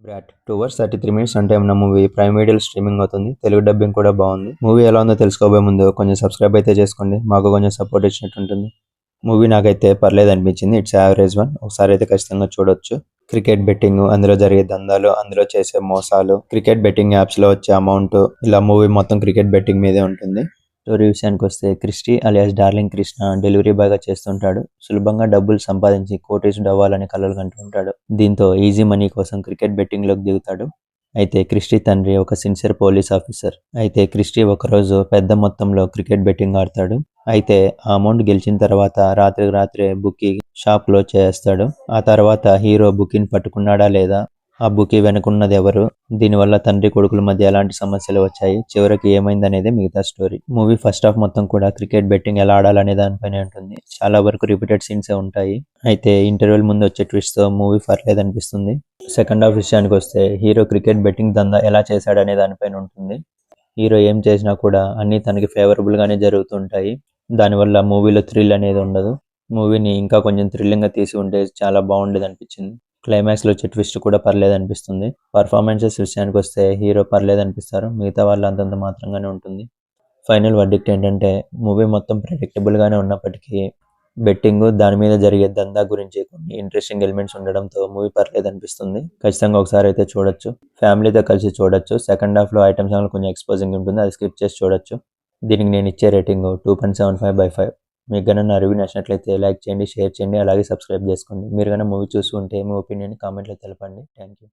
Brought 2 hours 33 minutes అంటే ఉన్న movie prime వీడియోలో స్ట్రీమింగ్ అవుతుంది. తెలుగు డబ్బింగ్ కూడా బాగుంది. మూవీ ఎలా ఉందో తెలుసుకోబోయే ముందు కొంచెం సబ్స్క్రైబ్ అయితే చేసుకోండి. మాకు కొంచెం సపోర్ట్ ఇచ్చినట్టు ఉంటుంది. మూవీ నాకైతే పర్లేదు అనిపించింది. It's average one. ఒకసారి అయితే ఖచ్చితంగా చూడొచ్చు. క్రికెట్ బెట్టింగ్, అందులో జరిగే దందాలు, అందులో చేసే మోసాలు, క్రికెట్ బెట్టింగ్ యాప్స్ లో వచ్చే అమౌంట్, ఇలా మూవీ మొత్తం క్రికెట్ బెట్టింగ్ మీదే ఉంటుంది. స్టోరీ విషయానికి వస్తే Christy alias darling Krishna delivery boy గా చేస్తుంటాడు. సులభంగా డబ్బులు సంపాదించి కోటీసుడు అవ్వాలని కలలు కంటూ ఉంటాడు. దీంతో ఈజీ మనీ కోసం క్రికెట్ బెట్టింగ్ లోకి దిగుతాడు. అయితే క్రిస్టీ తండ్రి ఒక సిన్సియర్ పోలీస్ ఆఫీసర్. అయితే క్రిస్టీ ఒకరోజు పెద్ద మొత్తంలో క్రికెట్ బెట్టింగ్ ఆడతాడు. అయితే ఆ అమౌంట్ గెలిచిన తర్వాత రాత్రికి రాత్రే బుకీ షాప్ క్లోజ్ చేస్తాడు. ఆ తర్వాత హీరో బుకీని పట్టుకున్నాడా లేదా, ఆ బుకీ వెనుకున్నది ఎవరు, దీనివల్ల తండ్రి కొడుకుల మధ్య ఎలాంటి సమస్యలు వచ్చాయి, చివరికి ఏమైందనేది మిగతా స్టోరీ. మూవీ ఫస్ట్ హాఫ్ మొత్తం కూడా క్రికెట్ బెట్టింగ్ ఎలా ఆడాలనే దానిపైనే ఉంటుంది. చాలా వరకు రిపీటెడ్ సీన్సే ఉంటాయి. అయితే ఇంటర్వెల్ ముందు వచ్చే ట్విస్ట్ తో మూవీ పర్లేదు అనిపిస్తుంది. సెకండ్ హాఫ్ విషయానికి వస్తే హీరో క్రికెట్ బెట్టింగ్ దందా ఎలా చేశాడనే దానిపైన ఉంటుంది. హీరో ఏం చేసినా కూడా అన్ని తనకి ఫేవరబుల్ గానే జరుగుతుంటాయి. దానివల్ల మూవీలో థ్రిల్ అనేది ఉండదు. మూవీని ఇంకా కొంచెం థ్రిల్లింగ్ గా తీసి ఉంటే చాలా బాగుండేది అనిపించింది. క్లైమాక్స్ లో వచ్చే ట్విస్ట్ కూడా పర్లేదు అనిపిస్తుంది. పర్ఫార్మెన్సెస్ విషయానికి వస్తే హీరో పర్లేదు అనిపిస్తారు. మిగతా వాళ్ళు అంతంత మాత్రంగానే ఉంటుంది. ఫైనల్ వర్డిక్ట్ ఏంటంటే మూవీ మొత్తం ప్రెడిక్టబుల్ గానే ఉన్నప్పటికీ బెట్టింగ్, దాని మీద జరిగే దందా గురించి కొన్ని ఇంట్రెస్టింగ్ ఎలిమెంట్స్ ఉండడంతో మూవీ పర్లేదు అనిపిస్తుంది. ఖచ్చితంగా ఒకసారి అయితే చూడొచ్చు. ఫ్యామిలీతో కలిసి చూడొచ్చు. సెకండ్ హాఫ్ లో ఐటమ్ సాంగ్ కొంచెం ఎక్స్పోజింగ్ ఉంటుంది, అది స్కిప్ చేసి చూడొచ్చు. దీనికి నేను ఇచ్చే రేటింగ్ 2.75/5. మీకు కనుక నా రివ్యూ నచ్చినట్లయితే లైక్ చేయండి, షేర్ చేయండి, అలాగే సబ్స్క్రైబ్ చేసుకోండి. మీరు కనుక మూవీ చూసి ఉంటే మీ ఒపీనియన్ కామెంట్లో తెలపండి. Thank you.